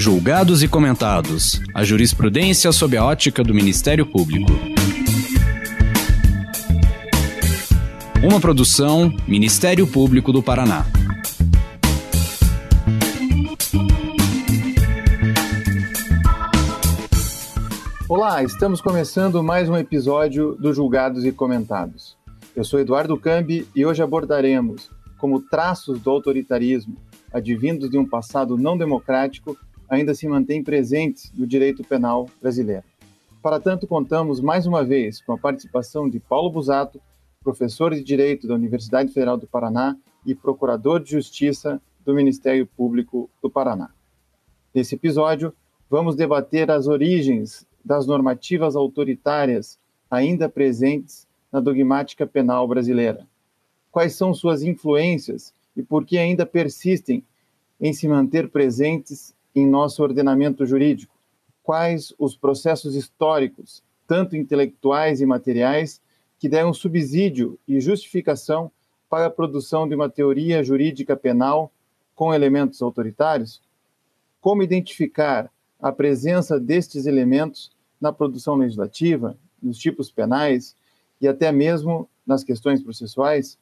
Julgados e comentados. A jurisprudência sob a ótica do Ministério Público. Uma produção Ministério Público do Paraná. Olá, estamos começando mais um episódio do Julgados e Comentados. Eu sou Eduardo Cambi e hoje abordaremos como traços do autoritarismo, advindos de um passado não democrático, ainda se mantêm presentes no direito penal brasileiro. Para tanto, contamos mais uma vez com a participação de Paulo Busato, professor de Direito da Universidade Federal do Paraná e procurador de Justiça do Ministério Público do Paraná. Nesse episódio, vamos debater as origens das normativas autoritárias ainda presentes na dogmática penal brasileira. Quais são suas influências e por que ainda persistem em se manter presentes em nosso ordenamento jurídico? Quais os processos históricos, tanto intelectuais e materiais, que deram subsídio e justificação para a produção de uma teoria jurídica penal com elementos autoritários? Como identificar a presença destes elementos na produção legislativa, nos tipos penais e até mesmo nas questões processuais?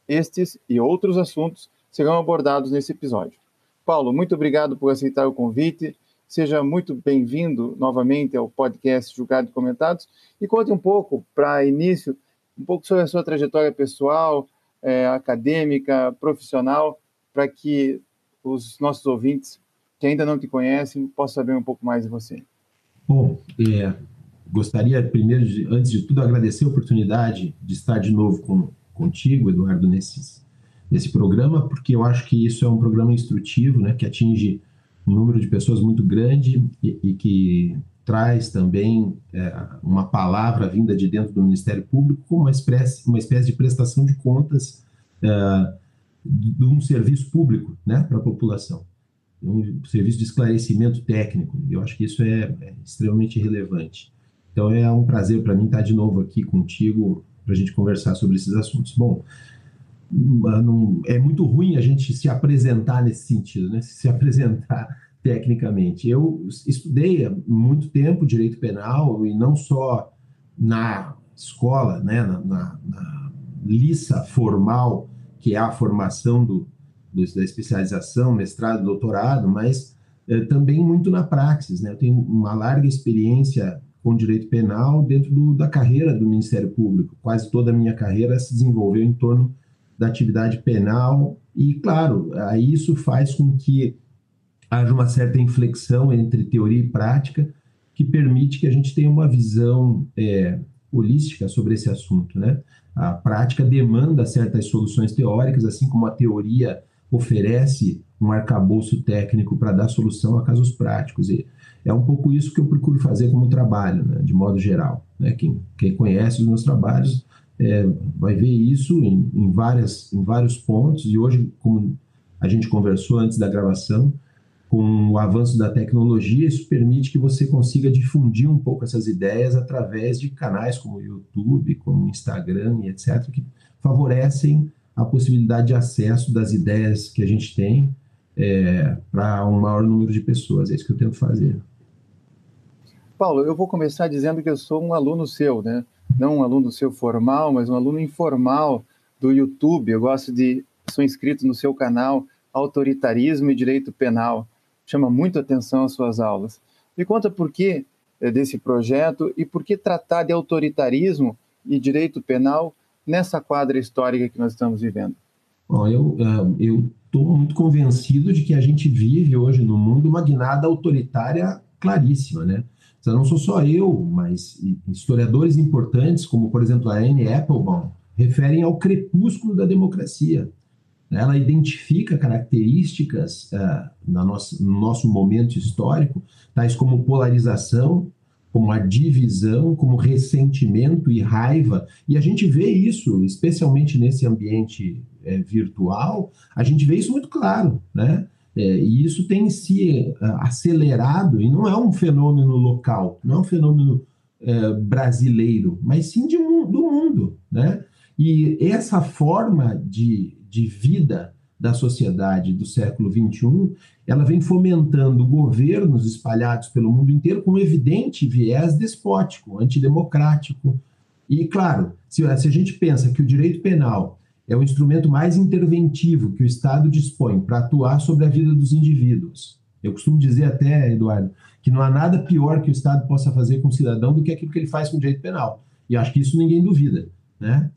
Estes e outros assuntos serão abordados nesse episódio. Paulo, muito obrigado por aceitar o convite. Seja muito bem-vindo novamente ao podcast Julgados e Comentados e conte um pouco, para início, um pouco sobre a sua trajetória pessoal, acadêmica, profissional, para que os nossos ouvintes que ainda não te conhecem possam saber um pouco mais de você. Bom, gostaria primeiro, antes de tudo, agradecer a oportunidade de estar de novo contigo, Eduardo, nesse programa, porque eu acho que isso é um programa instrutivo, né, que atinge um número de pessoas muito grande e que traz também uma palavra vinda de dentro do Ministério Público como uma espécie de prestação de contas de um serviço público, né, para a população. Um serviço de esclarecimento técnico, e eu acho que isso é extremamente relevante. Então é um prazer para mim estar de novo aqui contigo para a gente conversar sobre esses assuntos. Bom, é muito ruim a gente se apresentar nesse sentido, né? Se apresentar tecnicamente. Eu estudei há muito tempo direito penal, e não só na escola, né? na liça formal, que é a formação da especialização, mestrado, doutorado, mas também muito na praxis, né? Eu tenho uma larga experiência com direito penal dentro da carreira do Ministério Público. Quase toda a minha carreira se desenvolveu em torno da atividade penal e, claro, aí isso faz com que haja uma certa inflexão entre teoria e prática que permite que a gente tenha uma visão holística sobre esse assunto, né? A prática demanda certas soluções teóricas, assim como a teoria oferece um arcabouço técnico para dar solução a casos práticos. E é um pouco isso que eu procuro fazer como trabalho, né, de modo geral. Né? Quem conhece os meus trabalhos vai ver isso em vários pontos, e hoje, como a gente conversou antes da gravação, com o avanço da tecnologia, isso permite que você consiga difundir um pouco essas ideias através de canais como o YouTube, como o Instagram e etc., que favorecem a possibilidade de acesso das ideias que a gente tem para um maior número de pessoas. É isso que eu tento fazer. Paulo, eu vou começar dizendo que eu sou um aluno seu, né? Não um aluno seu formal, mas um aluno informal do YouTube. Sou inscrito no seu canal Autoritarismo e Direito Penal. Chama muito atenção as suas aulas. Me conta por que desse projeto e por que tratar de autoritarismo e direito penal nessa quadra histórica que nós estamos vivendo. Bom, eu estou muito convencido de que a gente vive hoje no mundo uma guinada autoritária claríssima, né? Não sou só eu, mas historiadores importantes, como, por exemplo, a Anne Applebaum, referem ao crepúsculo da democracia. Ela identifica características no nosso momento histórico, tais como polarização, como a divisão, como ressentimento e raiva. E a gente vê isso, especialmente nesse ambiente virtual, a gente vê isso muito claro, né? E isso tem se acelerado, e não é um fenômeno local, não é um fenômeno brasileiro, mas sim do mundo, né? E essa forma de vida da sociedade do século XXI, ela vem fomentando governos espalhados pelo mundo inteiro com um evidente viés despótico, antidemocrático. E, claro, se a gente pensa que o direito penal é o instrumento mais interventivo que o Estado dispõe para atuar sobre a vida dos indivíduos, eu costumo dizer até, Eduardo, que não há nada pior que o Estado possa fazer com o cidadão do que aquilo que ele faz com o direito penal. E acho que isso ninguém duvida, né?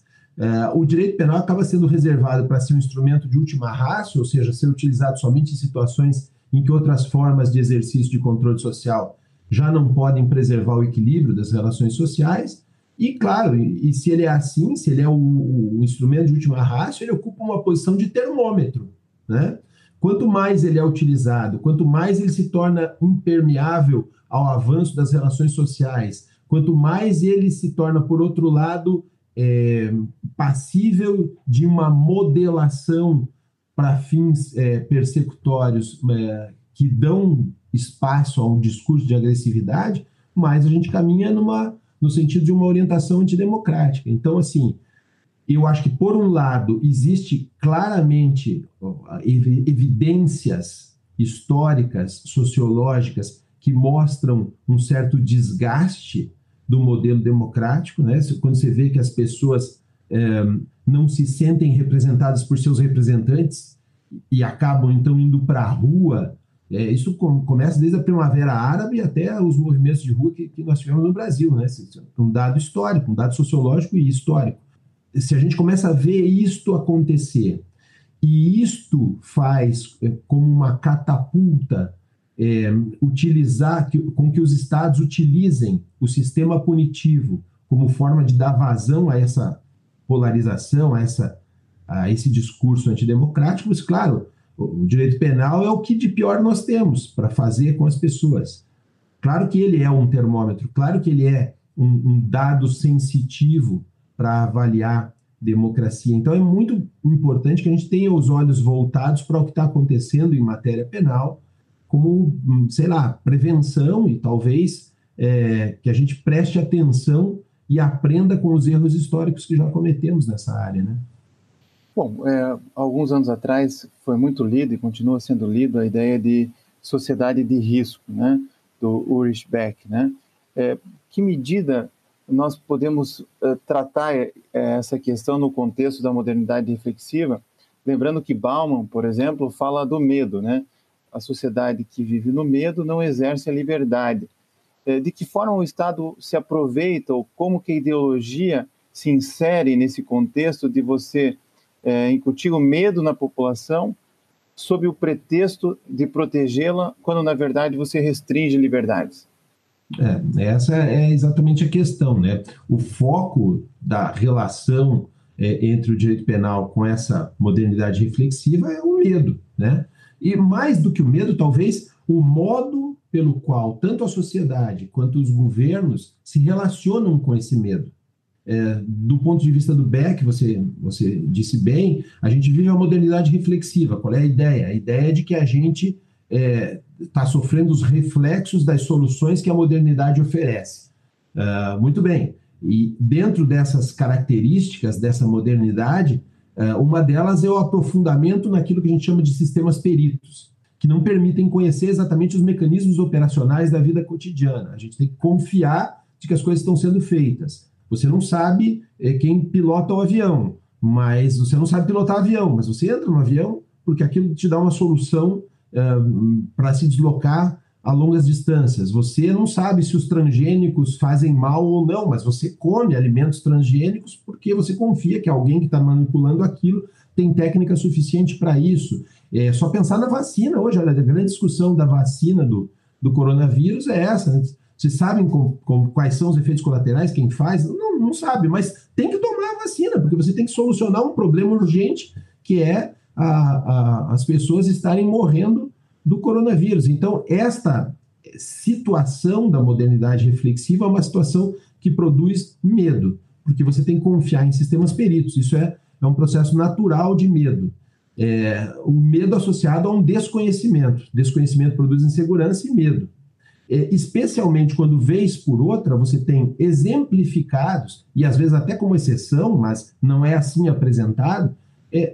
O direito penal acaba sendo reservado para ser um instrumento de última ratio, ou seja, ser utilizado somente em situações em que outras formas de exercício de controle social já não podem preservar o equilíbrio das relações sociais. E, claro, e se ele é assim, se ele é o instrumento de última ratio, ele ocupa uma posição de termômetro, né? Quanto mais ele é utilizado, quanto mais ele se torna impermeável ao avanço das relações sociais, quanto mais ele se torna, por outro lado, passível de uma modelação para fins persecutórios que dão espaço a um discurso de agressividade, mais a gente caminha no sentido de uma orientação antidemocrática. Então, assim, eu acho que, por um lado, existe claramente evidências históricas, sociológicas, que mostram um certo desgaste do modelo democrático, né? Quando você vê que as pessoas não se sentem representadas por seus representantes e acabam, então, indo para a rua. Isso começa desde a Primavera Árabe até os movimentos de rua que nós tivemos no Brasil, né? Um dado histórico, um dado sociológico e histórico. Se a gente começa a ver isto acontecer, e isto faz como uma catapulta com que os estados utilizem o sistema punitivo como forma de dar vazão a essa polarização, a esse discurso antidemocrático, mas, claro, o direito penal é o que de pior nós temos para fazer com as pessoas. Claro que ele é um termômetro, claro que ele é um dado sensitivo para avaliar democracia. Então, é muito importante que a gente tenha os olhos voltados para o que está acontecendo em matéria penal, como, sei lá, prevenção e talvez que a gente preste atenção e aprenda com os erros históricos que já cometemos nessa área, né? Bom, alguns anos atrás foi muito lido e continua sendo lido a ideia de sociedade de risco, né, do Ulrich Beck, né? Que medida nós podemos tratar essa questão no contexto da modernidade reflexiva? Lembrando que Bauman, por exemplo, fala do medo, né? A sociedade que vive no medo não exerce a liberdade. De que forma o Estado se aproveita ou como que a ideologia se insere nesse contexto de você incutir o medo na população sob o pretexto de protegê-la, quando na verdade você restringe liberdades? Essa é exatamente a questão, né? O foco da relação entre o direito penal com essa modernidade reflexiva é o medo, né? E mais do que o medo, talvez, o modo pelo qual tanto a sociedade quanto os governos se relacionam com esse medo. Do ponto de vista do Beck, você disse bem, a gente vive a modernidade reflexiva. Qual é a ideia? A ideia é de que a gente está sofrendo os reflexos das soluções que a modernidade oferece. Muito bem. E dentro dessas características dessa modernidade, uma delas é o aprofundamento naquilo que a gente chama de sistemas peritos, que não permitem conhecer exatamente os mecanismos operacionais da vida cotidiana. A gente tem que confiar de que as coisas estão sendo feitas. Você não sabe quem pilota o avião, mas você não sabe pilotar o avião, mas você entra no avião porque aquilo te dá uma solução para se deslocar a longas distâncias. Você não sabe se os transgênicos fazem mal ou não, mas você come alimentos transgênicos porque você confia que alguém que está manipulando aquilo tem técnica suficiente para isso. É só pensar na vacina hoje. Olha, a grande discussão da vacina do coronavírus é essa, né? Vocês sabem quais são os efeitos colaterais, quem faz? Não sabe, mas tem que tomar a vacina, porque você tem que solucionar um problema urgente, que é as pessoas estarem morrendo do coronavírus. Então, esta situação da modernidade reflexiva é uma situação que produz medo, porque você tem que confiar em sistemas peritos. Isso é um processo natural de medo. O medo associado a um desconhecimento. Desconhecimento produz insegurança e medo. Especialmente quando, vez por outra, você tem exemplificados, e às vezes até como exceção, mas não é assim apresentado,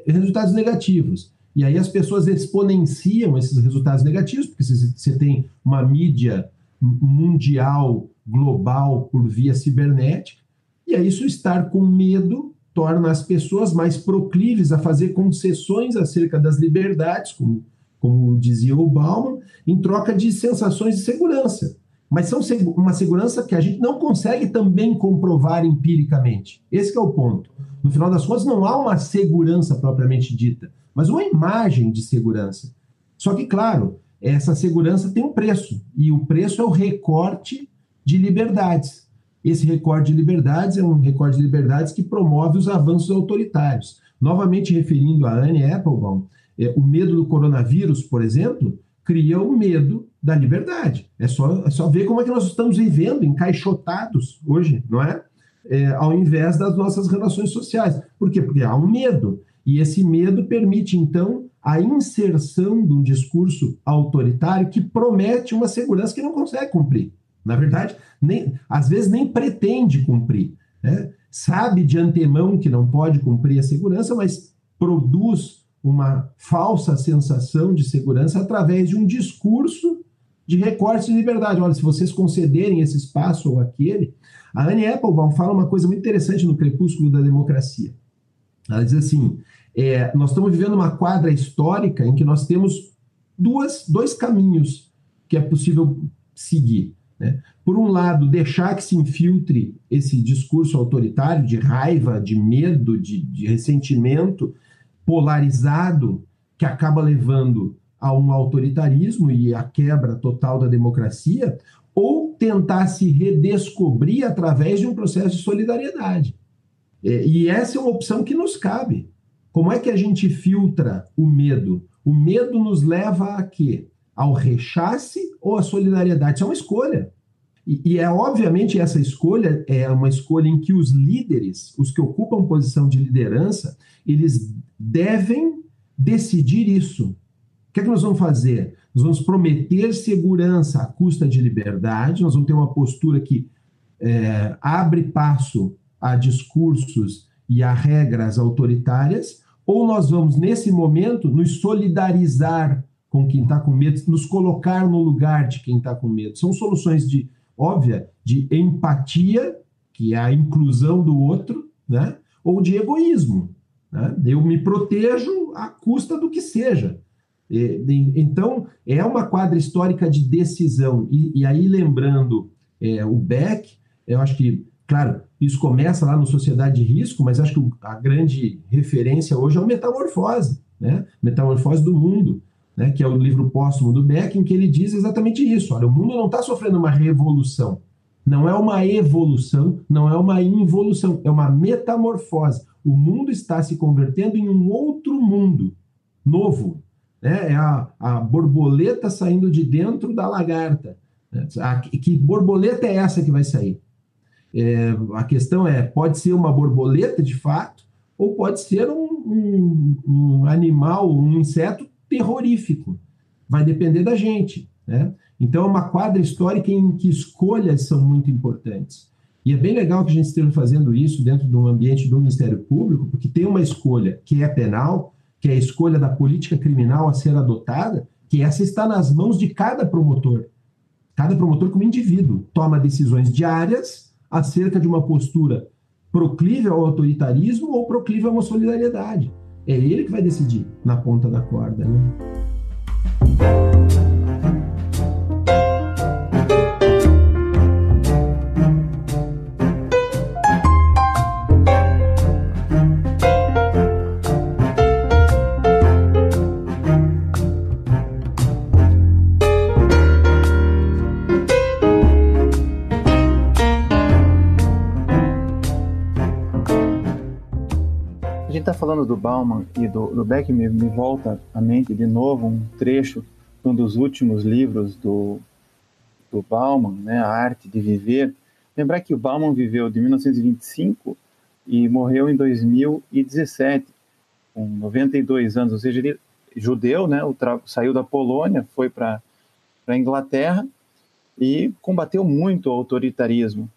resultados negativos. E aí as pessoas exponenciam esses resultados negativos, porque você tem uma mídia mundial, global, por via cibernética, e aí isso estar com medo torna as pessoas mais proclives a fazer concessões acerca das liberdades, como dizia o Bauman, em troca de sensações de segurança. Mas são uma segurança que a gente não consegue também comprovar empiricamente. Esse que é o ponto. No final das contas, não há uma segurança propriamente dita, mas uma imagem de segurança. Só que, claro, essa segurança tem um preço, e o preço é o recorte de liberdades. Esse recorte de liberdades é um recorte de liberdades que promove os avanços autoritários. Novamente referindo a Anne Applebaum, o medo do coronavírus, por exemplo, cria o medo da liberdade. É só ver como é que nós estamos vivendo encaixotados hoje, não é? Ao invés das nossas relações sociais. Por quê? Porque há um medo. E esse medo permite, então, a inserção de um discurso autoritário que promete uma segurança que não consegue cumprir. Na verdade, às vezes nem pretende cumprir, né? Sabe de antemão que não pode cumprir a segurança, mas produz uma falsa sensação de segurança através de um discurso de recorte de liberdade. Olha, se vocês concederem esse espaço ou aquele... A Anne Applebaum fala uma coisa muito interessante no Crepúsculo da Democracia. Ela diz assim, nós estamos vivendo uma quadra histórica em que nós temos dois caminhos que é possível seguir, né? Por um lado, deixar que se infiltre esse discurso autoritário de raiva, de medo, de ressentimento polarizado, que acaba levando a um autoritarismo e a quebra total da democracia, ou tentar se redescobrir através de um processo de solidariedade. E essa é uma opção que nos cabe. Como é que a gente filtra o medo? O medo nos leva a quê? Ao rechace ou à solidariedade? Isso é uma escolha. E obviamente, essa escolha é uma escolha em que os líderes, os que ocupam posição de liderança, eles devem decidir isso. O que é que nós vamos fazer? Nós vamos prometer segurança à custa de liberdade, nós vamos ter uma postura que abre passo a discursos e a regras autoritárias, ou nós vamos, nesse momento, nos solidarizar com quem está com medo, nos colocar no lugar de quem está com medo. São soluções óbvia, de empatia, que é a inclusão do outro, né? Ou de egoísmo, né? Eu me protejo à custa do que seja. Então, é uma quadra histórica de decisão. E aí, lembrando o Beck, eu acho que, claro, isso começa lá no Sociedade de Risco, mas acho que a grande referência hoje é o Metamorfose, né? Metamorfose do Mundo, né? Que é o livro póstumo do Beck, em que ele diz exatamente isso. Olha, o mundo não está sofrendo uma revolução, não é uma evolução, não é uma involução, é uma metamorfose. O mundo está se convertendo em um outro mundo novo, né? É a borboleta saindo de dentro da lagarta. Que borboleta é essa que vai sair? A questão pode ser uma borboleta de fato, ou pode ser um animal, um inseto terrorífico. Vai depender da gente, né? Então é uma quadra histórica em que escolhas são muito importantes. E é bem legal que a gente esteja fazendo isso dentro de um ambiente do Ministério Público, porque tem uma escolha que é penal, que é a escolha da política criminal a ser adotada, que essa está nas mãos de cada promotor. Cada promotor, como indivíduo, toma decisões diárias acerca de uma postura proclive ao autoritarismo ou proclive a uma solidariedade. É ele que vai decidir na ponta da corda, né? Está falando do Bauman e do Beck, me volta à mente de novo um trecho de um dos últimos livros do Bauman, né, A Arte de Viver. Lembrar que o Bauman viveu de 1925 e morreu em 2017, com 92 anos, ou seja, ele judeu, né, saiu da Polônia, foi para a Inglaterra e combateu muito o autoritarismo.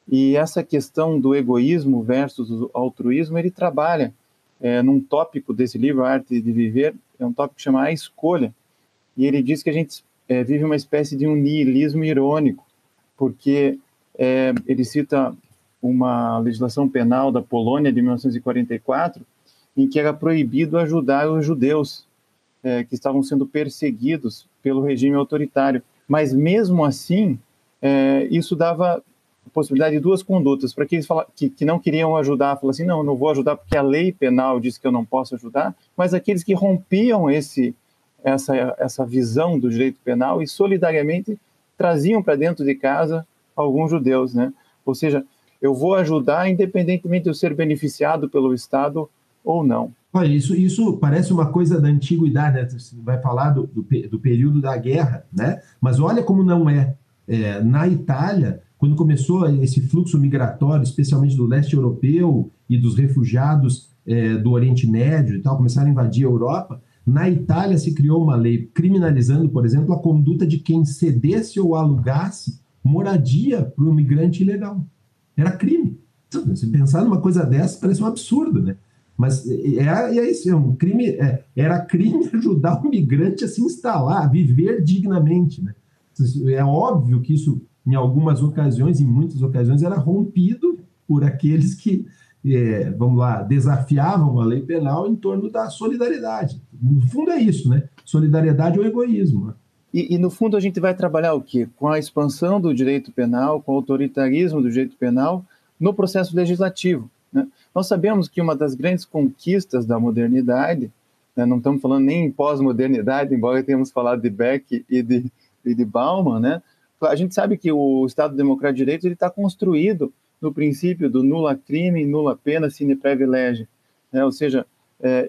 E essa questão do egoísmo versus o altruísmo, ele trabalha num tópico desse livro, A Arte de Viver, um tópico que chama A Escolha, e ele diz que a gente vive uma espécie de um niilismo irônico, porque ele cita uma legislação penal da Polônia de 1944, em que era proibido ajudar os judeus que estavam sendo perseguidos pelo regime autoritário. Mas mesmo assim, isso dava a possibilidade de duas condutas. Para aqueles que não queriam ajudar, falavam assim, não vou ajudar porque a lei penal diz que eu não posso ajudar, mas aqueles que rompiam essa visão do direito penal e solidariamente traziam para dentro de casa alguns judeus, né? Ou seja, eu vou ajudar independentemente de eu ser beneficiado pelo Estado ou não. Olha, isso parece uma coisa da antiguidade, né? Você vai falar do período da guerra, né? Mas olha como não é. Na Itália, quando começou esse fluxo migratório, especialmente do leste europeu e dos refugiados do Oriente Médio e tal, começaram a invadir a Europa, na Itália se criou uma lei criminalizando, por exemplo, a conduta de quem cedesse ou alugasse moradia para o migrante ilegal. Era crime. Se pensar numa coisa dessa, parece um absurdo, né? Mas isso, um crime, era crime ajudar o migrante a se instalar, a viver dignamente, né? É óbvio que isso, em algumas ocasiões, em muitas ocasiões, era rompido por aqueles que, vamos lá, desafiavam a lei penal em torno da solidariedade. No fundo é isso, né? Solidariedade ou egoísmo, né? E, no fundo, a gente vai trabalhar o quê? Com a expansão do direito penal, com o autoritarismo do direito penal no processo legislativo, né? Nós sabemos que uma das grandes conquistas da modernidade, né, não estamos falando nem em pós-modernidade, embora tenhamos falado de Beck e de Bauman, né? A gente sabe que o Estado Democrático de Direito está construído no princípio do nulla crime, nulla pena, sine praevia lege, né? Ou seja,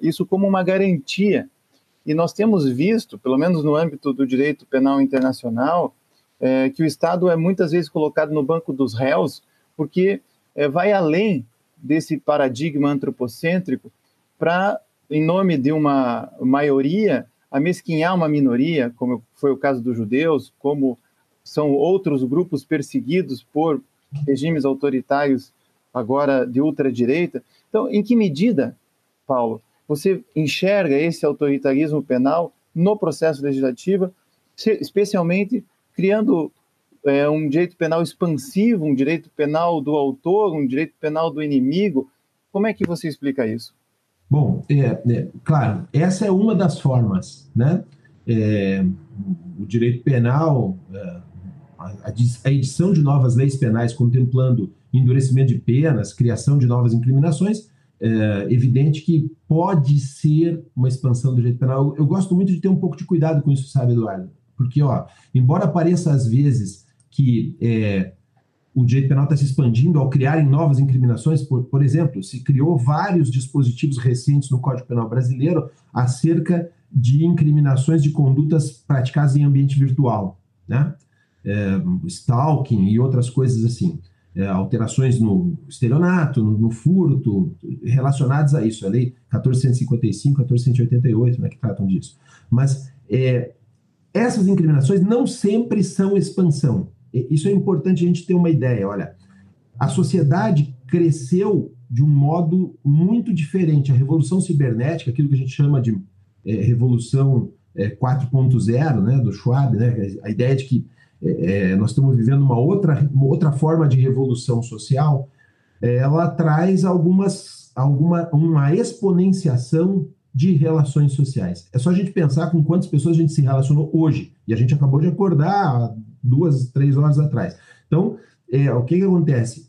isso como uma garantia. E nós temos visto, pelo menos no âmbito do direito penal internacional, que o Estado é muitas vezes colocado no banco dos réus, porque vai além desse paradigma antropocêntrico para, em nome de uma maioria, amesquinhar uma minoria, como foi o caso dos judeus, como são outros grupos perseguidos por regimes autoritários, agora de ultradireita. Então, em que medida, Paulo, você enxerga esse autoritarismo penal no processo legislativo, especialmente criando um direito penal expansivo, um direito penal do autor, um direito penal do inimigo? Como é que você explica isso? Bom, claro, essa é uma das formas, né? O direito penal, a edição de novas leis penais contemplando endurecimento de penas, criação de novas incriminações, evidente que pode ser uma expansão do direito penal. Eu gosto muito de ter um pouco de cuidado com isso, sabe, Eduardo? Porque, embora pareça às vezes que o direito penal está se expandindo ao criarem novas incriminações, por exemplo, se criou vários dispositivos recentes no Código Penal brasileiro acerca de incriminações de condutas praticadas em ambiente virtual, né? Stalking e outras coisas assim. Alterações no estelionato, no furto, relacionadas a isso. A Lei 1455, 1488, né, que tratam disso. Mas essas incriminações não sempre são expansão. Isso é importante a gente ter uma ideia. Olha, a sociedade cresceu de um modo muito diferente. A revolução cibernética, aquilo que a gente chama de revolução 4.0, né, do Schwab, né, a ideia de que nós estamos vivendo uma outra forma de revolução social, ela traz uma exponenciação de relações sociais. É só a gente pensar com quantas pessoas a gente se relacionou hoje, e a gente acabou de acordar 2, 3 horas atrás. Então, o que acontece?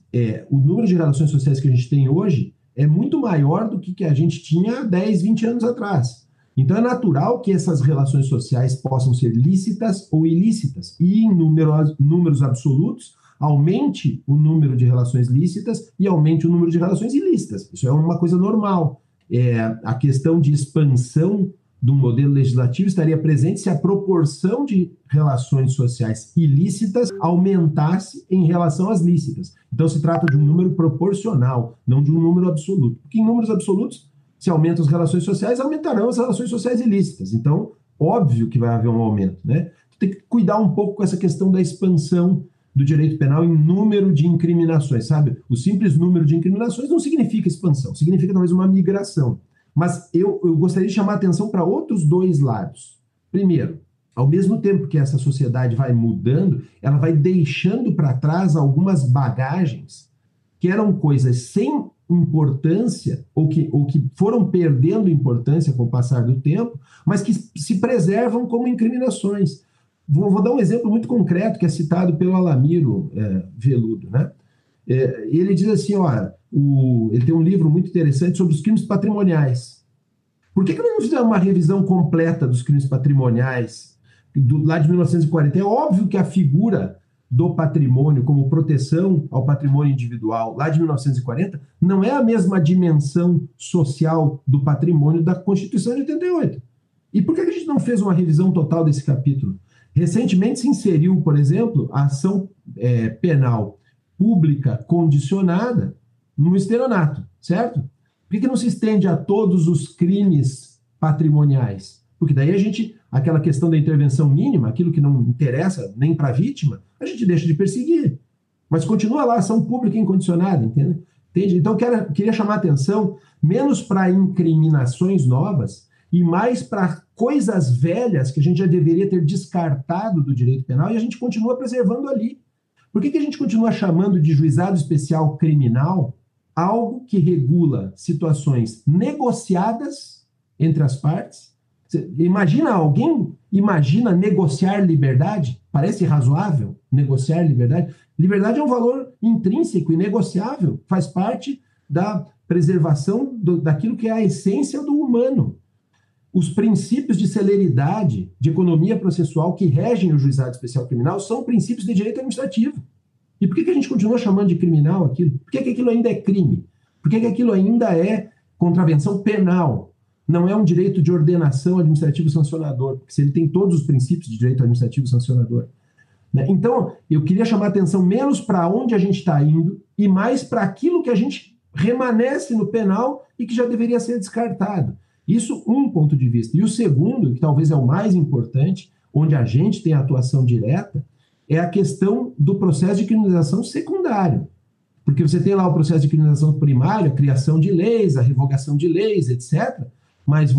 O número de relações sociais que a gente tem hoje é muito maior do que a gente tinha 10, 20 anos atrás. Então, é natural que essas relações sociais possam ser lícitas ou ilícitas. E, em números absolutos, aumente o número de relações lícitas e aumente o número de relações ilícitas. Isso é uma coisa normal. A questão de expansão do modelo legislativo estaria presente se a proporção de relações sociais ilícitas aumentasse em relação às lícitas. Então, se trata de um número proporcional, não de um número absoluto. Porque, em números absolutos, se aumentam as relações sociais, aumentarão as relações sociais ilícitas. Então, óbvio que vai haver um aumento, né? Tem que cuidar um pouco com essa questão da expansão do direito penal em número de incriminações, sabe? O simples número de incriminações não significa expansão, significa talvez uma migração. Mas eu gostaria de chamar a atenção para outros dois lados. Primeiro, ao mesmo tempo que essa sociedade vai mudando, ela vai deixando para trás algumas bagagens que eram coisas sem importância ou que foram perdendo importância com o passar do tempo, mas que se preservam como incriminações. Vou dar um exemplo muito concreto que é citado pelo Alamiro Veludo, né? Ele diz assim, ele tem um livro muito interessante sobre os crimes patrimoniais. Por que nós não fizemos uma revisão completa dos crimes patrimoniais lá de 1940? É óbvio que a figura do patrimônio como proteção ao patrimônio individual lá de 1940 não é a mesma dimensão social do patrimônio da Constituição de 88. E por que a gente não fez uma revisão total desse capítulo? Recentemente se inseriu, por exemplo, a ação penal pública condicionada no estelionato, certo? Por que não se estende a todos os crimes patrimoniais? Porque daí aquela questão da intervenção mínima, aquilo que não interessa nem para a vítima, a gente deixa de perseguir. Mas continua lá a ação pública incondicionada, entende? Então, queria chamar a atenção menos para incriminações novas e mais para coisas velhas que a gente já deveria ter descartado do direito penal e a gente continua preservando ali. Por que a gente continua chamando de juizado especial criminal algo que regula situações negociadas entre as partes? Alguém imagina negociar liberdade? Parece razoável negociar liberdade? Liberdade é um valor intrínseco e negociável, faz parte da preservação daquilo que é a essência do humano. Os princípios de celeridade, de economia processual que regem o juizado especial criminal são princípios de direito administrativo. E por que a gente continua chamando de criminal aquilo? Por que aquilo ainda é crime? Por que aquilo ainda é contravenção penal? Não é um direito de ordenação administrativo sancionador, porque se ele tem todos os princípios de direito administrativo sancionador. Então, eu queria chamar a atenção menos para onde a gente está indo e mais para aquilo que a gente remanesce no penal e que já deveria ser descartado. Isso, um ponto de vista. E o segundo, que talvez é o mais importante, onde a gente tem atuação direta, é a questão do processo de criminalização secundário. Porque você tem lá o processo de criminalização primário, a criação de leis, a revogação de leis, etc., mas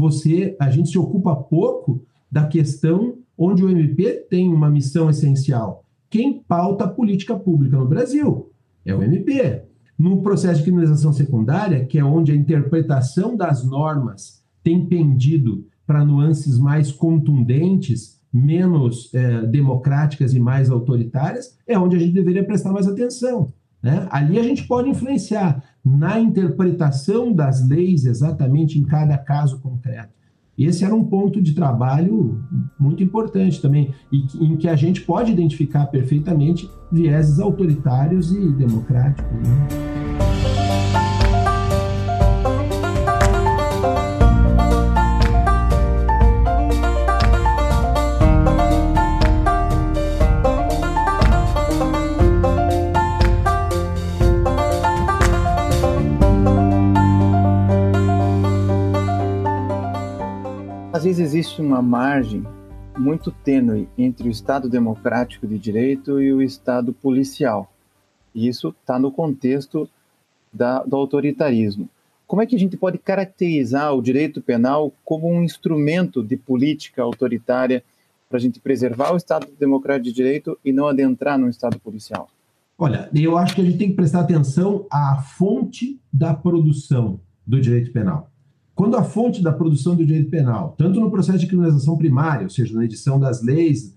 a gente se ocupa pouco da questão onde o MP tem uma missão essencial. Quem pauta a política pública no Brasil é o MP. No processo de criminalização secundária, que é onde a interpretação das normas tem pendido para nuances mais contundentes, menos democráticas e mais autoritárias, é onde a gente deveria prestar mais atenção. Né? Ali a gente pode influenciar na interpretação das leis exatamente em cada caso concreto. Esse era um ponto de trabalho muito importante também, em que a gente pode identificar perfeitamente vieses autoritários e democráticos. Né? Às vezes existe uma margem muito tênue entre o Estado democrático de direito e o Estado policial. E isso está no contexto do autoritarismo. Como é que a gente pode caracterizar o direito penal como um instrumento de política autoritária para a gente preservar o Estado democrático de direito e não adentrar no Estado policial? Olha, eu acho que a gente tem que prestar atenção à fonte da produção do direito penal. Quando a fonte da produção do direito penal, tanto no processo de criminalização primária, ou seja, na edição das leis,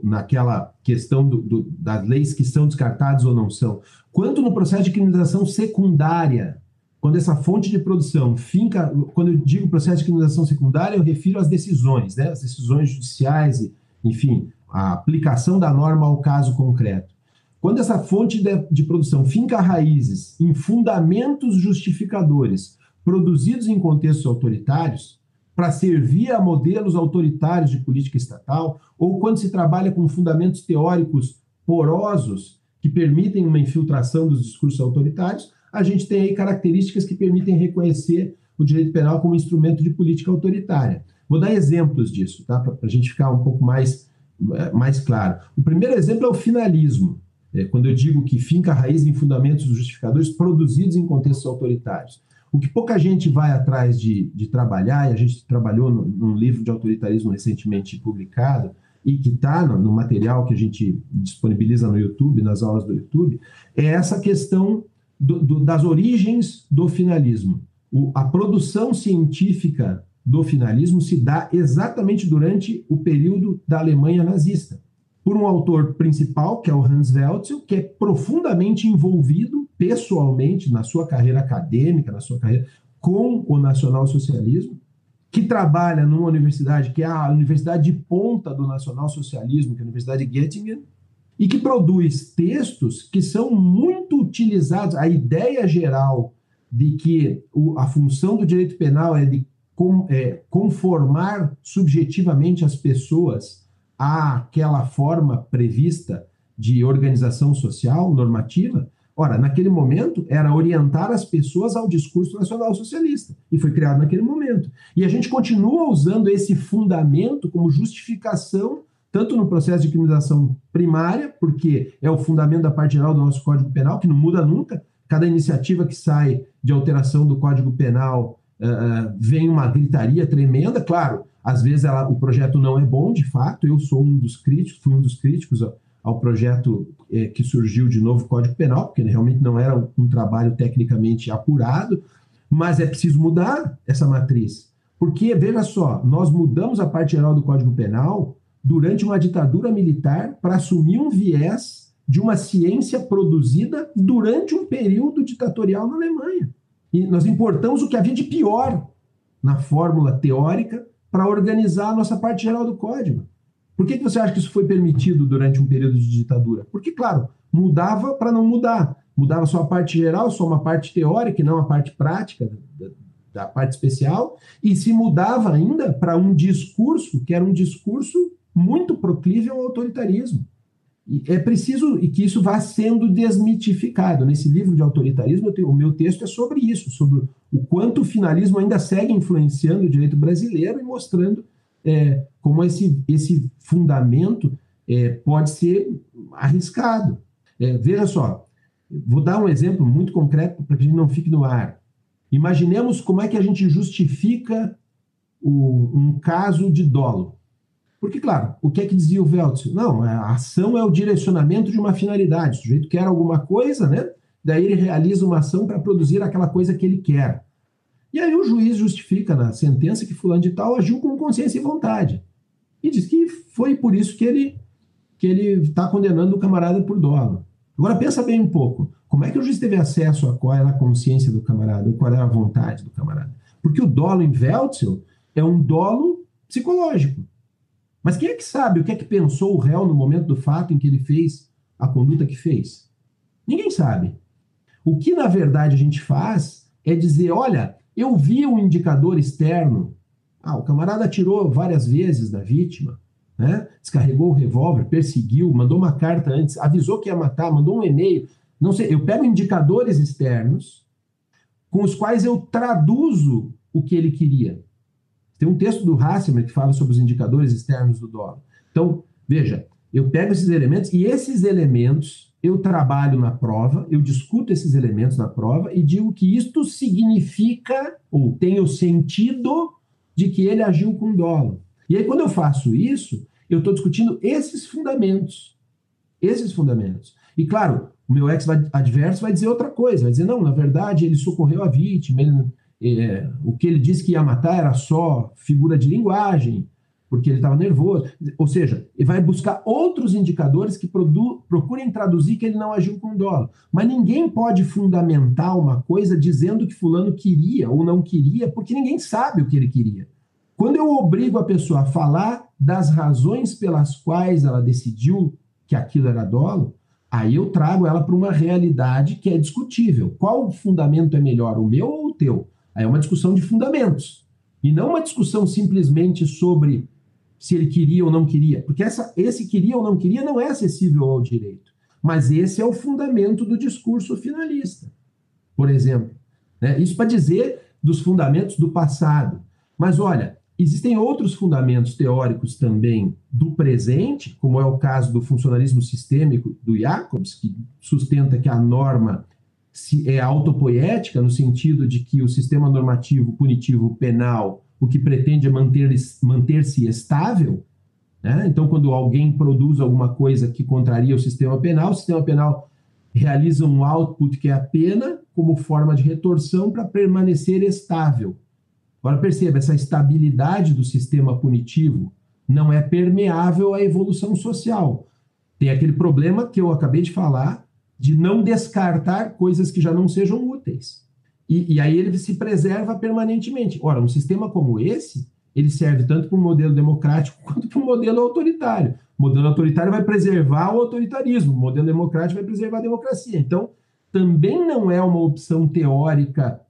naquela questão das leis que são descartadas ou não são, quanto no processo de criminalização secundária, quando essa fonte de produção finca, quando eu digo processo de criminalização secundária, eu refiro às decisões, né? As decisões judiciais, enfim, a aplicação da norma ao caso concreto. Quando essa fonte de produção finca raízes em fundamentos justificadores, produzidos em contextos autoritários, para servir a modelos autoritários de política estatal, ou quando se trabalha com fundamentos teóricos porosos que permitem uma infiltração dos discursos autoritários, a gente tem aí características que permitem reconhecer o direito penal como instrumento de política autoritária. Vou dar exemplos disso, tá? Para a gente ficar um pouco mais claro. O primeiro exemplo é o finalismo, quando eu digo que finca a raiz em fundamentos justificadores produzidos em contextos autoritários. O que pouca gente vai atrás de trabalhar, e a gente trabalhou num livro de autoritarismo recentemente publicado, e que está no material que a gente disponibiliza no YouTube, nas aulas do YouTube, é essa questão das origens do finalismo. A produção científica do finalismo se dá exatamente durante o período da Alemanha nazista, por um autor principal, que é o Hans Welzel, que é profundamente envolvido pessoalmente na sua carreira acadêmica, na sua carreira com o nacionalsocialismo, que trabalha numa universidade que é a universidade de ponta do nacionalsocialismo, que é a Universidade de Göttingen, e que produz textos que são muito utilizados. A ideia geral de que a função do direito penal é de conformar subjetivamente as pessoas àquela forma prevista de organização social normativa, ora, naquele momento era orientar as pessoas ao discurso nacional-socialista, e foi criado naquele momento. E a gente continua usando esse fundamento como justificação, tanto no processo de criminalização primária, porque é o fundamento da parte geral do nosso Código Penal, que não muda nunca. Cada iniciativa que sai de alteração do Código Penal vem uma gritaria tremenda. Claro, às vezes o projeto não é bom, de fato. Eu sou fui um dos críticos ao projeto que surgiu de novo Código Penal, porque realmente não era um trabalho tecnicamente apurado, mas é preciso mudar essa matriz. Porque, veja só, nós mudamos a parte geral do Código Penal durante uma ditadura militar para assumir um viés de uma ciência produzida durante um período ditatorial na Alemanha. E nós importamos o que havia de pior na fórmula teórica para organizar a nossa parte geral do Código. Por que você acha que isso foi permitido durante um período de ditadura? Porque, claro, mudava para não mudar. Mudava só a parte geral, só uma parte teórica e não a parte prática da parte especial, e se mudava ainda para um discurso que era um discurso muito proclive ao autoritarismo. E é preciso que isso vá sendo desmitificado. Nesse livro de autoritarismo, o meu texto é sobre isso, sobre o quanto o finalismo ainda segue influenciando o direito brasileiro e mostrando como esse fundamento pode ser arriscado. Veja só, vou dar um exemplo muito concreto para que a gente não fique no ar. Imaginemos como é que a gente justifica um caso de dolo. Porque, claro, o que é que dizia o Welzel? Não, a ação é o direcionamento de uma finalidade. O sujeito quer alguma coisa, né? Daí ele realiza uma ação para produzir aquela coisa que ele quer. E aí o juiz justifica na sentença que fulano de tal agiu com consciência e vontade. E diz que foi por isso que ele está condenando o camarada por dolo. Agora pensa bem um pouco. Como é que o juiz teve acesso a qual era a consciência do camarada, ou qual era a vontade do camarada? Porque o dolo em Welzel é um dolo psicológico. Mas quem é que sabe o que é que pensou o réu no momento do fato em que ele fez a conduta que fez? Ninguém sabe. O que, na verdade, a gente faz é dizer, olha, eu vi um indicador externo. O camarada atirou várias vezes na vítima, né? Descarregou o revólver, perseguiu, mandou uma carta antes, avisou que ia matar, mandou um e-mail. Não sei, eu pego indicadores externos com os quais eu traduzo o que ele queria. Tem um texto do Hasselmann que fala sobre os indicadores externos do dolo. Então, veja, eu pego esses elementos e esses elementos eu trabalho na prova, eu discuto esses elementos na prova e digo que isto significa, ou tem o sentido de que ele agiu com dolo. E aí, quando eu faço isso, eu estou discutindo esses fundamentos. Esses fundamentos. E, claro, o meu ex-adverso vai dizer outra coisa, vai dizer, não, na verdade, ele socorreu a vítima, o que ele disse que ia matar era só figura de linguagem, porque ele estava nervoso. Ou seja, ele vai buscar outros indicadores que procurem traduzir que ele não agiu com dolo. Mas ninguém pode fundamentar uma coisa dizendo que fulano queria ou não queria, porque ninguém sabe o que ele queria. Quando eu obrigo a pessoa a falar das razões pelas quais ela decidiu que aquilo era dolo, aí eu trago ela para uma realidade que é discutível. Qual fundamento é melhor, o meu ou o teu? Aí é uma discussão de fundamentos. E não uma discussão simplesmente sobre se ele queria ou não queria. Porque esse queria ou não queria não é acessível ao direito. Mas esse é o fundamento do discurso finalista, por exemplo. Né? Isso para dizer dos fundamentos do passado. Mas, olha, existem outros fundamentos teóricos também do presente, como é o caso do funcionalismo sistêmico do Jacobs, que sustenta que a norma é autopoética, no sentido de que o sistema normativo punitivo penal, o que pretende é manter-se estável, né? Então, quando alguém produz alguma coisa que contraria o sistema penal realiza um output, que é a pena, como forma de retorção para permanecer estável. Agora, perceba, essa estabilidade do sistema punitivo não é permeável à evolução social. Tem aquele problema que eu acabei de falar, de não descartar coisas que já não sejam úteis. E aí ele se preserva permanentemente. Ora, um sistema como esse, ele serve tanto para um modelo democrático quanto para um modelo autoritário. O modelo autoritário vai preservar o autoritarismo, o modelo democrático vai preservar a democracia. Então, também não é uma opção teórica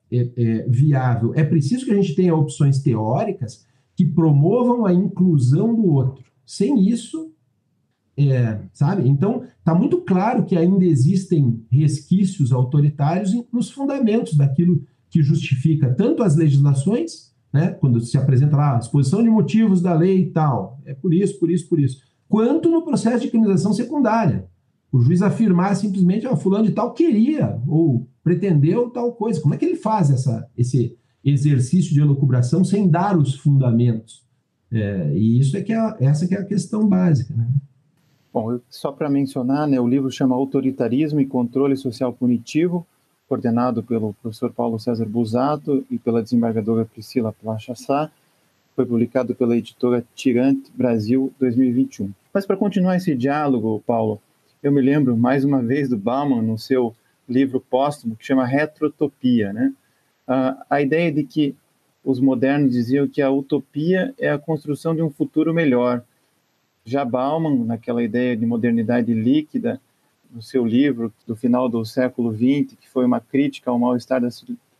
viável. É preciso que a gente tenha opções teóricas que promovam a inclusão do outro. Sem isso, sabe? Então, está muito claro que ainda existem resquícios autoritários nos fundamentos daquilo que justifica tanto as legislações, né, quando se apresenta lá a exposição de motivos da lei e tal, é por isso, quanto no processo de criminalização secundária. O juiz afirmar simplesmente, fulano de tal queria ou pretendeu tal coisa. Como é que ele faz esse exercício de elucubração sem dar os fundamentos? E isso essa que é a questão básica, né? Bom, só para mencionar, né, o livro chama Autoritarismo e Controle Social Punitivo, coordenado pelo professor Paulo César Busato e pela desembargadora Priscila Plachassá. Foi publicado pela editora Tirante Brasil 2021. Mas para continuar esse diálogo, Paulo, eu me lembro mais uma vez do Bauman no seu livro póstumo que chama Retrotopia, né? A ideia de que os modernos diziam que a utopia é a construção de um futuro melhor. Já Bauman, naquela ideia de modernidade líquida, no seu livro do final do século XX, que foi uma crítica ao mal-estar da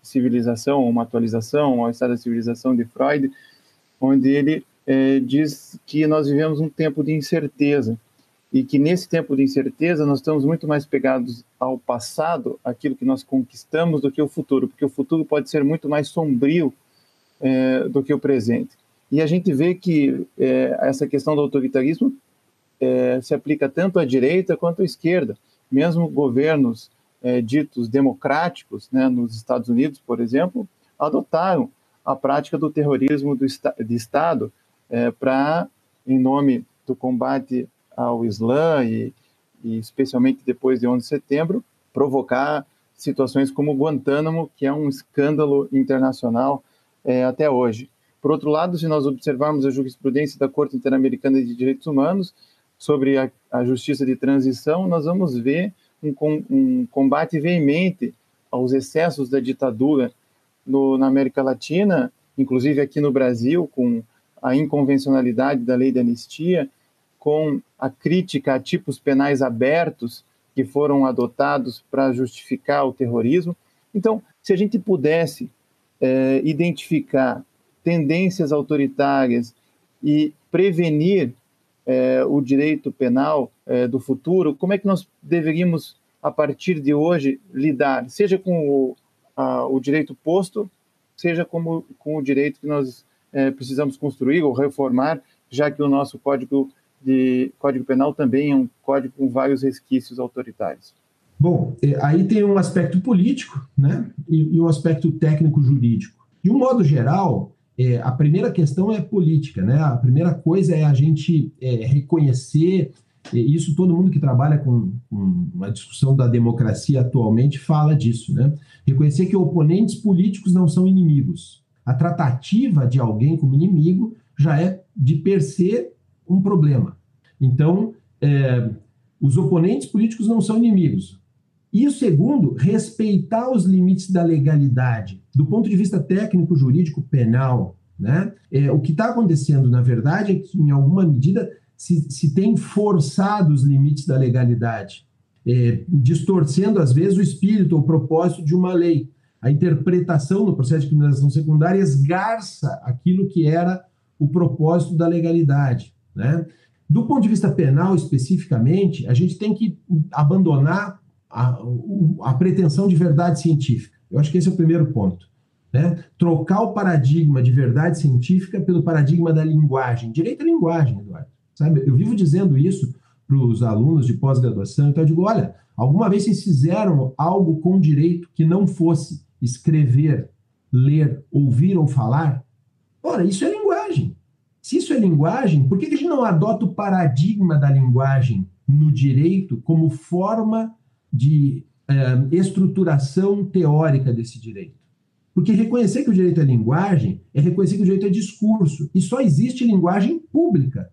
civilização, uma atualização ao mal-estar da civilização de Freud, onde ele diz que nós vivemos um tempo de incerteza e que nesse tempo de incerteza nós estamos muito mais pegados ao passado, aquilo que nós conquistamos, do que o futuro, porque o futuro pode ser muito mais sombrio do que o presente. E a gente vê que essa questão do autoritarismo se aplica tanto à direita quanto à esquerda. Mesmo governos ditos democráticos, né, nos Estados Unidos, por exemplo, adotaram a prática do terrorismo de Estado em nome do combate ao Islã e especialmente depois de 11 de setembro, provocar situações como Guantánamo, que é um escândalo internacional até hoje. Por outro lado, se nós observarmos a jurisprudência da Corte Interamericana de Direitos Humanos sobre a justiça de transição, nós vamos ver um combate veemente aos excessos da ditadura na América Latina, inclusive aqui no Brasil, com a inconvencionalidade da lei de anistia, com a crítica a tipos penais abertos que foram adotados para justificar o terrorismo. Então, se a gente pudesse identificar tendências autoritárias e prevenir o direito penal do futuro, como é que nós deveríamos, a partir de hoje, lidar, seja com o direito posto, seja com o direito que nós precisamos construir ou reformar, já que o nosso Código Penal também é um código com vários resquícios autoritários? Bom, aí tem um aspecto político, né, e um aspecto técnico-jurídico. De um modo geral, a primeira questão é política, né? A primeira coisa é a gente reconhecer, isso todo mundo que trabalha com a discussão da democracia atualmente fala disso, né? Reconhecer que oponentes políticos não são inimigos. A tratativa de alguém como inimigo já é, de per se, um problema. Então, os oponentes políticos não são inimigos. E o segundo, respeitar os limites da legalidade, do ponto de vista técnico, jurídico, penal, né? O que está acontecendo, na verdade, é que, em alguma medida, se tem forçado os limites da legalidade, distorcendo, às vezes, o espírito ou o propósito de uma lei. A interpretação no processo de criminalização secundária esgarça aquilo que era o propósito da legalidade, né? Do ponto de vista penal, especificamente, a gente tem que abandonar a pretensão de verdade científica. Eu acho que esse é o primeiro ponto, né? Trocar o paradigma de verdade científica pelo paradigma da linguagem. Direito à linguagem, Eduardo. Sabe? Eu vivo dizendo isso para os alunos de pós-graduação, então eu digo, olha, Alguma vez vocês fizeram algo com direito que não fosse escrever, ler, ouvir ou falar? Ora, isso é linguagem. Se isso é linguagem, por que a gente não adota o paradigma da linguagem no direito como forma de estruturação teórica desse direito? Porque reconhecer que o direito é linguagem é reconhecer que o direito é discurso. E só existe linguagem pública.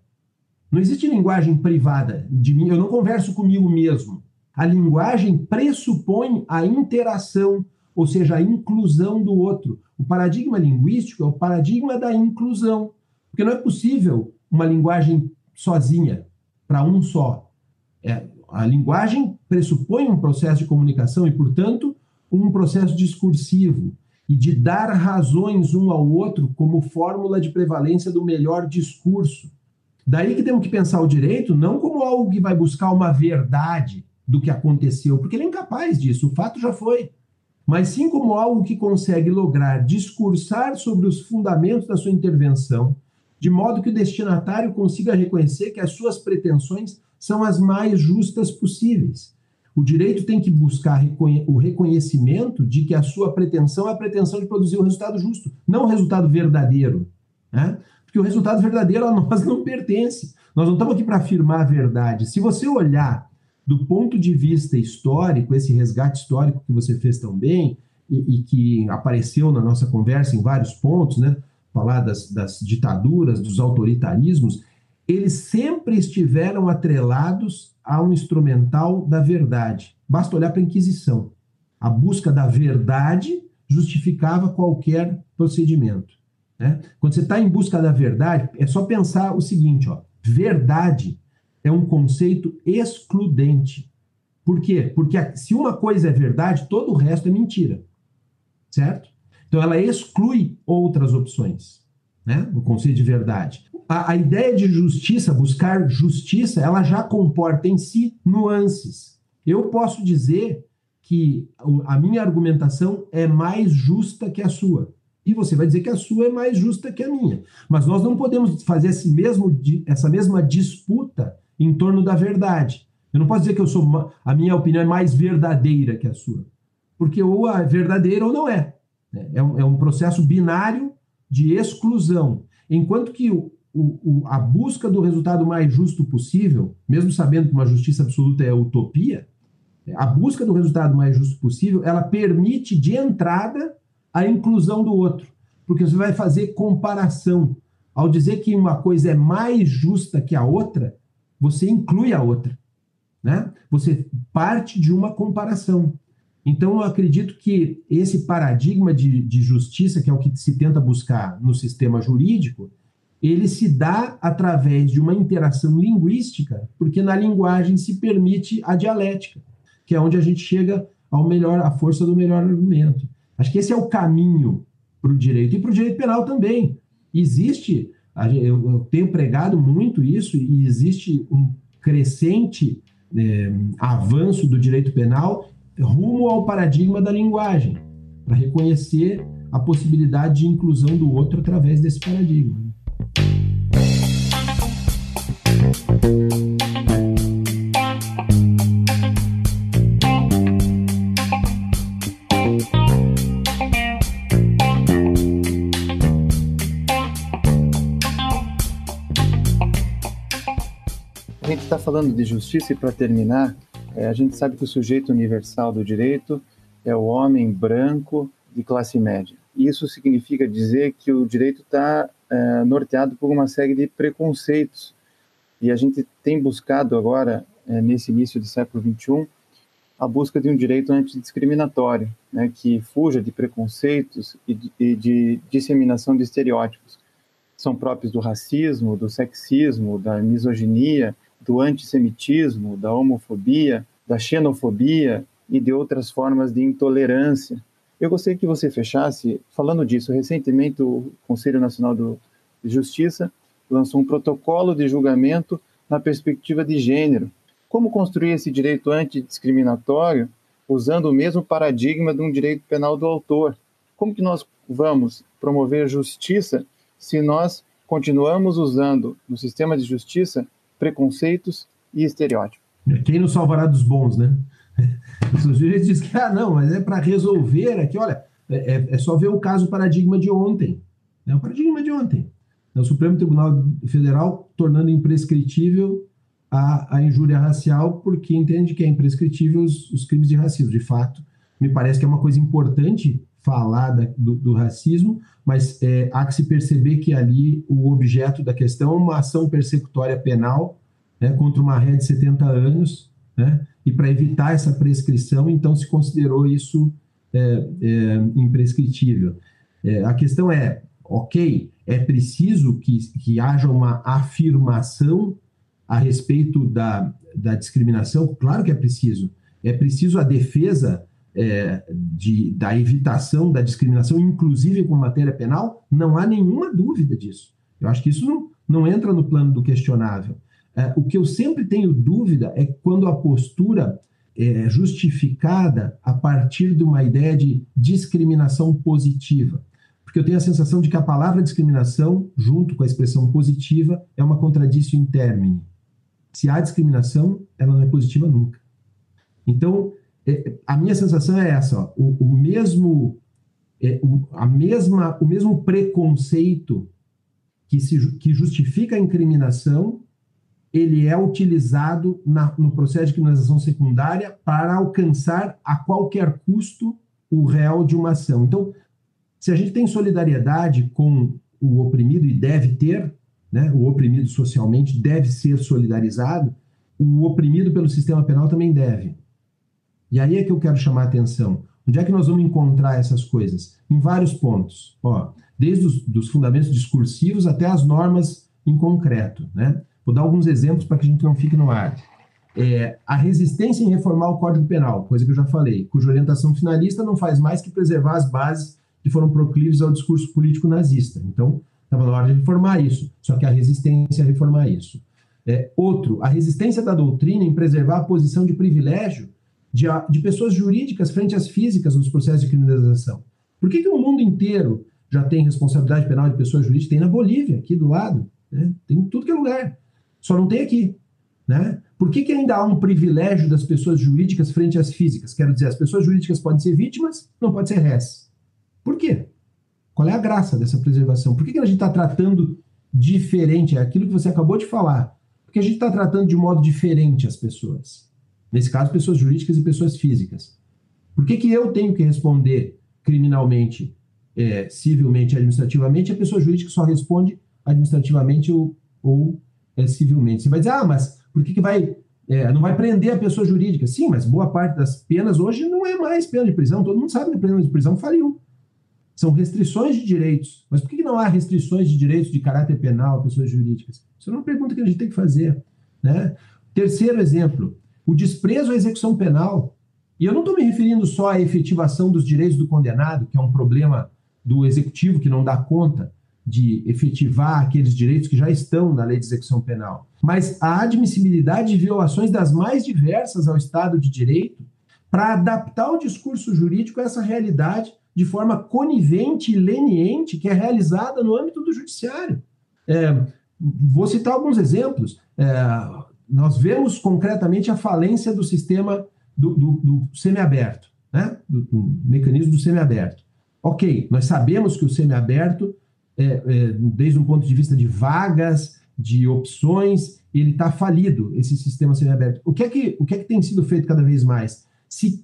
Não existe linguagem privada de mim. Eu não converso comigo mesmo. A linguagem pressupõe a interação, ou seja, a inclusão do outro. O paradigma linguístico é o paradigma da inclusão. Porque não é possível uma linguagem sozinha, para um só. A linguagem pressupõe um processo de comunicação e, portanto, um processo discursivo e de dar razões um ao outro como fórmula de prevalência do melhor discurso. Daí que temos que pensar o direito não como algo que vai buscar uma verdade do que aconteceu, porque ele é incapaz disso, o fato já foi, mas sim como algo que consegue lograr discursar sobre os fundamentos da sua intervenção, de modo que o destinatário consiga reconhecer que as suas pretensões são as mais justas possíveis. O direito tem que buscar o reconhecimento de que a sua pretensão é a pretensão de produzir um resultado justo, não um resultado verdadeiro, né? Porque o resultado verdadeiro a nós não pertence. Nós não estamos aqui para afirmar a verdade. Se você olhar do ponto de vista histórico, esse resgate histórico que você fez tão bem e que apareceu na nossa conversa em vários pontos, né? Falar das ditaduras, dos autoritarismos, eles sempre estiveram atrelados a um instrumental da verdade. Basta olhar para a Inquisição. A busca da verdade justificava qualquer procedimento, né? Quando você está em busca da verdade, é só pensar o seguinte, ó, verdade é um conceito excludente. Por quê? Porque se uma coisa é verdade, todo o resto é mentira, certo? Então ela exclui outras opções, né? O conceito de verdade. A ideia de justiça, buscar justiça, ela já comporta em si nuances. Eu posso dizer que a minha argumentação é mais justa que a sua. E você vai dizer que a sua é mais justa que a minha. Mas nós não podemos fazer essa mesma disputa em torno da verdade. Eu não posso dizer que a minha opinião é mais verdadeira que a sua. Porque ou é verdadeira ou não é. É um processo binário de exclusão. Enquanto que a busca do resultado mais justo possível, mesmo sabendo que uma justiça absoluta é utopia, a busca do resultado mais justo possível, ela permite de entrada a inclusão do outro, porque você vai fazer comparação. Ao dizer que uma coisa é mais justa que a outra, você inclui a outra, né? Você parte de uma comparação. Então, eu acredito que esse paradigma de justiça, que é o que se tenta buscar no sistema jurídico, ele se dá através de uma interação linguística, porque na linguagem se permite a dialética, que é onde a gente chega à força do melhor argumento. Acho que esse é o caminho para o direito. E para o direito penal também. Eu tenho pregado muito isso, e existe um crescente avanço do direito penal rumo ao paradigma da linguagem, para reconhecer a possibilidade de inclusão do outro através desse paradigma. A gente está falando de justiça e, para terminar, a gente sabe que o sujeito universal do direito é o homem branco de classe média. Isso significa dizer que o direito está norteado por uma série de preconceitos. E a gente tem buscado agora, nesse início do século XXI, a busca de um direito antidiscriminatório, né, que fuja de preconceitos e de disseminação de estereótipos. São próprios do racismo, do sexismo, da misoginia, do antissemitismo, da homofobia, da xenofobia e de outras formas de intolerância. Eu gostaria que você fechasse falando disso. Recentemente, o Conselho Nacional de Justiça lançou um protocolo de julgamento na perspectiva de gênero. Como construir esse direito antidiscriminatório usando o mesmo paradigma de um direito penal do autor? Como que nós vamos promover justiça se nós continuamos usando no sistema de justiça preconceitos e estereótipos? Quem nos salvará dos bons, né? Os juízes dizem que, não, mas é para resolver aqui, olha, é só ver o caso paradigma de ontem. É o paradigma de ontem. É o Supremo Tribunal Federal tornando imprescritível a injúria racial porque entende que é imprescritível os crimes de racismo. De fato, me parece que é uma coisa importante falar do racismo, mas há que se perceber que ali o objeto da questão é uma ação persecutória penal, né, contra uma réia de 70 anos, né, e para evitar essa prescrição, então se considerou isso imprescritível. A questão é, ok, é preciso que haja uma afirmação a respeito da discriminação? Claro que é preciso. É preciso a defesa da evitação da discriminação, inclusive com matéria penal? Não há nenhuma dúvida disso. Eu acho que isso não entra no plano do questionável. O que eu sempre tenho dúvida é quando a postura é justificada a partir de uma ideia de discriminação positiva. Porque eu tenho a sensação de que a palavra discriminação, junto com a expressão positiva, é uma contradição in termini. Se há discriminação, ela não é positiva nunca. Então, a minha sensação é essa, ó, o mesmo preconceito que justifica a incriminação, ele é utilizado no processo de criminalização secundária para alcançar a qualquer custo o réu de uma ação. Então, se a gente tem solidariedade com o oprimido, e deve ter, né, o oprimido socialmente deve ser solidarizado, o oprimido pelo sistema penal também deve. E aí é que eu quero chamar a atenção. Onde é que nós vamos encontrar essas coisas? Em vários pontos. Desde os fundamentos discursivos até as normas em concreto, né? Vou dar alguns exemplos para que a gente não fique no ar. A resistência em reformar o Código Penal, coisa que eu já falei, cuja orientação finalista não faz mais que preservar as bases que foram proclives ao discurso político nazista. Então, estava na hora de reformar isso, só que a resistência a reformar isso. A resistência da doutrina em preservar a posição de privilégio de pessoas jurídicas frente às físicas nos processos de criminalização. Por que o mundo inteiro já tem responsabilidade penal de pessoas jurídicas? Tem na Bolívia, aqui do lado, né? Tem em tudo que é lugar. Só não tem aqui, né? Por que ainda há um privilégio das pessoas jurídicas frente às físicas? Quero dizer, as pessoas jurídicas podem ser vítimas, não podem ser réis. Por quê? Qual é a graça dessa preservação? Por que a gente está tratando diferente? É aquilo que você acabou de falar. Porque a gente está tratando de um modo diferente as pessoas. Nesse caso, pessoas jurídicas e pessoas físicas. Por que eu tenho que responder criminalmente, civilmente e administrativamente, e a pessoa jurídica só responde administrativamente ou civilmente? Você vai dizer, mas por que não vai prender a pessoa jurídica? Sim, mas boa parte das penas hoje não é mais pena de prisão. Todo mundo sabe que a pena de prisão faliu. São restrições de direitos. Mas por que não há restrições de direitos de caráter penal a pessoas jurídicas? Isso é uma pergunta que a gente tem que fazer, né? Terceiro exemplo, o desprezo à execução penal. E eu não estou me referindo só à efetivação dos direitos do condenado, que é um problema do executivo que não dá conta de efetivar aqueles direitos que já estão na lei de execução penal, mas a admissibilidade de violações das mais diversas ao Estado de Direito para adaptar o discurso jurídico a essa realidade de forma conivente e leniente que é realizada no âmbito do judiciário. Vou citar alguns exemplos. Nós vemos concretamente a falência do sistema do semiaberto, né? do mecanismo do semiaberto. Ok, nós sabemos que o semiaberto, desde um ponto de vista de vagas, de opções, ele está falido, esse sistema semiaberto. O que é que tem sido feito cada vez mais? Se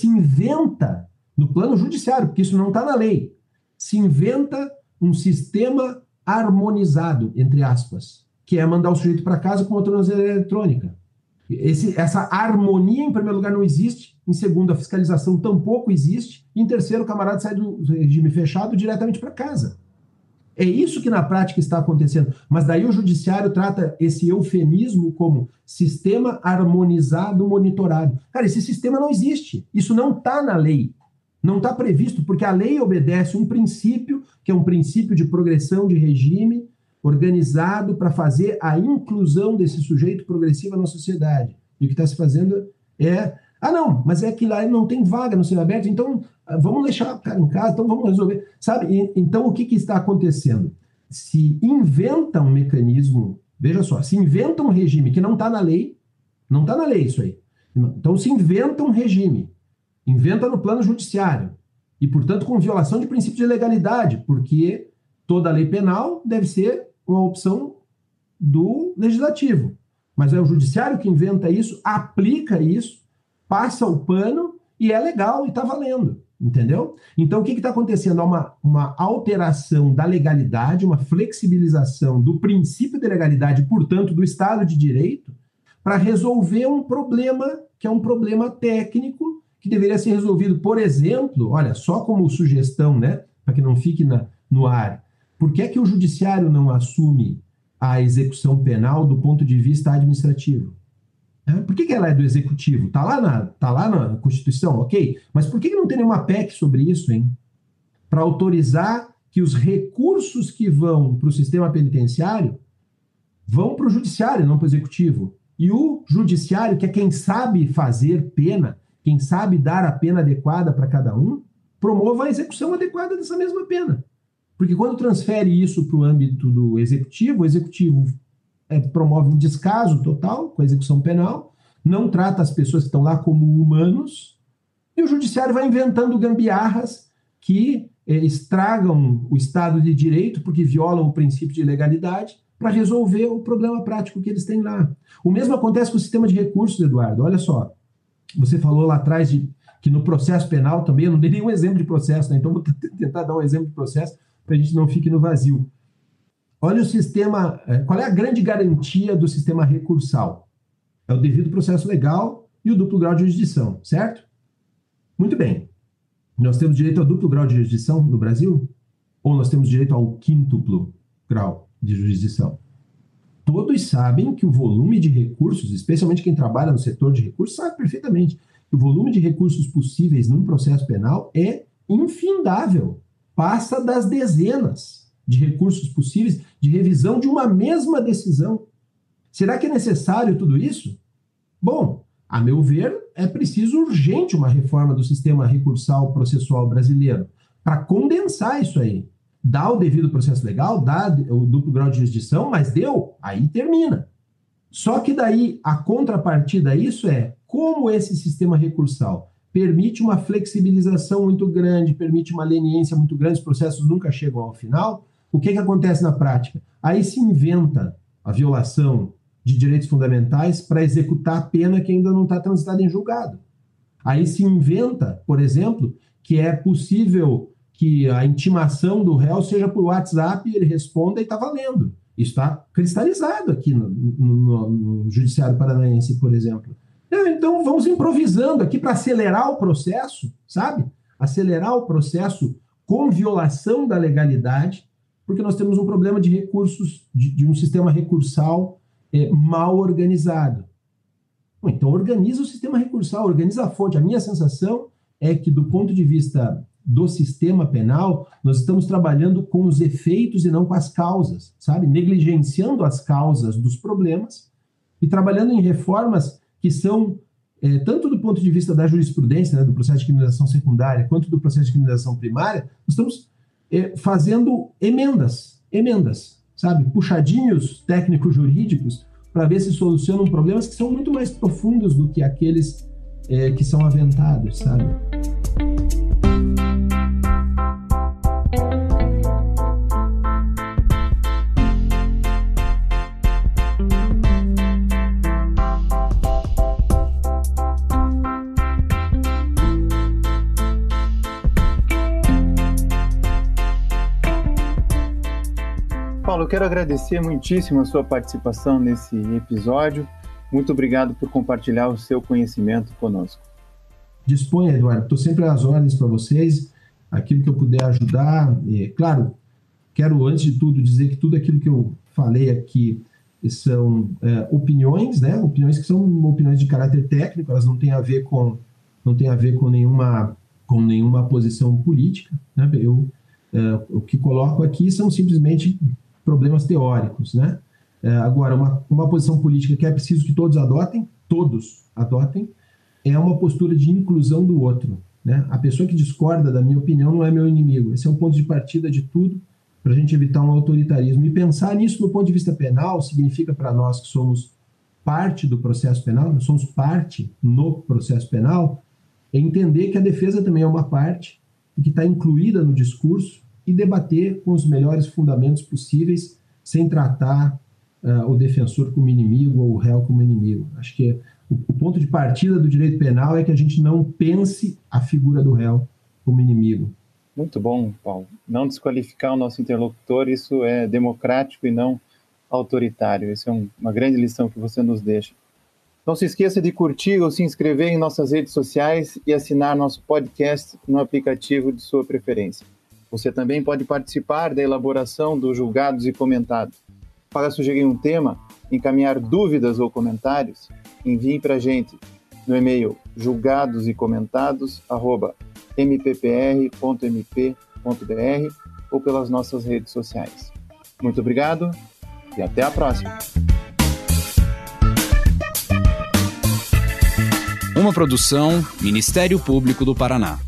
inventa, no plano judiciário, porque isso não está na lei, se inventa um sistema harmonizado, entre aspas, que é mandar o sujeito para casa com uma tornozeleira eletrônica. Essa harmonia, em primeiro lugar, não existe. Em segundo, a fiscalização tampouco existe. Em terceiro, o camarada sai do regime fechado diretamente para casa. É isso que na prática está acontecendo. Mas daí o judiciário trata esse eufemismo como sistema harmonizado monitorado. Cara, esse sistema não existe. Isso não está na lei. Não está previsto, porque a lei obedece um princípio, que é um princípio de progressão de regime, organizado para fazer a inclusão desse sujeito progressivo na sociedade. E o que está se fazendo não, mas é que lá não tem vaga no semiaberto, então vamos deixar o cara em casa, então vamos resolver. Sabe? Então o que está acontecendo? Se inventa um mecanismo, veja só, se inventa um regime que não está na lei isso aí, Então se inventa um regime, inventa no plano judiciário, e, portanto, com violação de princípio de legalidade, porque toda lei penal deve ser uma opção do legislativo. Mas é o judiciário que inventa isso, aplica isso, passa o pano e é legal e está valendo, entendeu? Então, o que está acontecendo? Há uma alteração da legalidade, uma flexibilização do princípio de legalidade, portanto, do Estado de Direito, para resolver um problema que é um problema técnico que deveria ser resolvido, por exemplo, olha, só como sugestão, né, para que não fique no ar, por que é que o judiciário não assume a execução penal do ponto de vista administrativo? Por que ela é do executivo? Está lá na Constituição, ok, mas por que não tem nenhuma PEC sobre isso, hein? Para autorizar que os recursos que vão para o sistema penitenciário vão para o judiciário, não para o executivo. E o judiciário, que é quem sabe fazer pena, quem sabe dar a pena adequada para cada um, promova a execução adequada dessa mesma pena. Porque quando transfere isso para o âmbito do executivo, o executivo promove um descaso total com a execução penal, não trata as pessoas que estão lá como humanos, e o judiciário vai inventando gambiarras que estragam o Estado de Direito, porque violam o princípio de legalidade, para resolver o problema prático que eles têm lá. O mesmo acontece com o sistema de recursos, Eduardo. Olha só, você falou lá atrás que no processo penal também, eu não dei nenhum exemplo de processo, né? Então vou tentar dar um exemplo de processo para a gente não fique no vazio. Olha o sistema, qual é a grande garantia do sistema recursal? É o devido processo legal e o duplo grau de jurisdição, certo? Muito bem. Nós temos direito ao duplo grau de jurisdição no Brasil? Ou nós temos direito ao quíntuplo grau de jurisdição? Todos sabem que o volume de recursos, especialmente quem trabalha no setor de recursos, sabe perfeitamente que o volume de recursos possíveis num processo penal é infindável. Passa das dezenas de recursos possíveis de revisão de uma mesma decisão. Será que é necessário tudo isso? Bom, a meu ver, é preciso urgente uma reforma do sistema recursal processual brasileiro para condensar isso aí. Dá o devido processo legal, dá o duplo grau de jurisdição, mas deu, aí termina. Só que daí a contrapartida a isso é como esse sistema recursal permite uma flexibilização muito grande, permite uma leniência muito grande, os processos nunca chegam ao final, o que acontece na prática? Aí se inventa a violação de direitos fundamentais para executar a pena que ainda não está transitada em julgado. Aí se inventa, por exemplo, que é possível que a intimação do réu seja por WhatsApp e ele responda e está valendo. Isso está cristalizado aqui no Judiciário Paranaense, por exemplo. Então vamos improvisando aqui para acelerar o processo, sabe? Acelerar o processo com violação da legalidade, porque nós temos um problema de recursos, de um sistema recursal mal organizado. Bom, então organiza o sistema recursal, organiza a fonte. A minha sensação é que, do ponto de vista do sistema penal, nós estamos trabalhando com os efeitos e não com as causas, sabe? Negligenciando as causas dos problemas e trabalhando em reformas que são, tanto do ponto de vista da jurisprudência, né, do processo de criminalização secundária, quanto do processo de criminalização primária, nós estamos fazendo emendas, sabe? Puxadinhos técnico-jurídicos para ver se solucionam problemas que são muito mais profundos do que aqueles que são aventados, sabe? Paulo, eu quero agradecer muitíssimo a sua participação nesse episódio. Muito obrigado por compartilhar o seu conhecimento conosco. Disponha, Eduardo. Estou sempre às ordens para vocês. Aquilo que eu puder ajudar. Claro, quero, antes de tudo, dizer que tudo aquilo que eu falei aqui são opiniões, né? Opiniões que são opiniões de caráter técnico, elas não têm a ver com nenhuma posição política, né? O que coloco aqui são simplesmente problemas teóricos, né? Agora, uma posição política que é preciso que todos adotem, é uma postura de inclusão do outro, né? A pessoa que discorda da minha opinião não é meu inimigo. Esse é um ponto de partida de tudo para a gente evitar um autoritarismo. E pensar nisso no ponto de vista penal significa para nós que somos parte do processo penal, nós somos parte no processo penal, é entender que a defesa também é uma parte e que está incluída no discurso e debater com os melhores fundamentos possíveis, sem tratar o defensor como inimigo ou o réu como inimigo. Acho que o ponto de partida do direito penal é que a gente não pense a figura do réu como inimigo. Muito bom, Paulo. Não desqualificar o nosso interlocutor, isso é democrático e não autoritário. Essa é uma grande lição que você nos deixa. Não se esqueça de curtir ou se inscrever em nossas redes sociais e assinar nosso podcast no aplicativo de sua preferência. Você também pode participar da elaboração dos julgados e comentados. Para sugerir um tema, encaminhar dúvidas ou comentários, envie para a gente no e-mail julgadosecomentados@mppr.mp.br ou pelas nossas redes sociais. Muito obrigado e até a próxima. Uma produção Ministério Público do Paraná.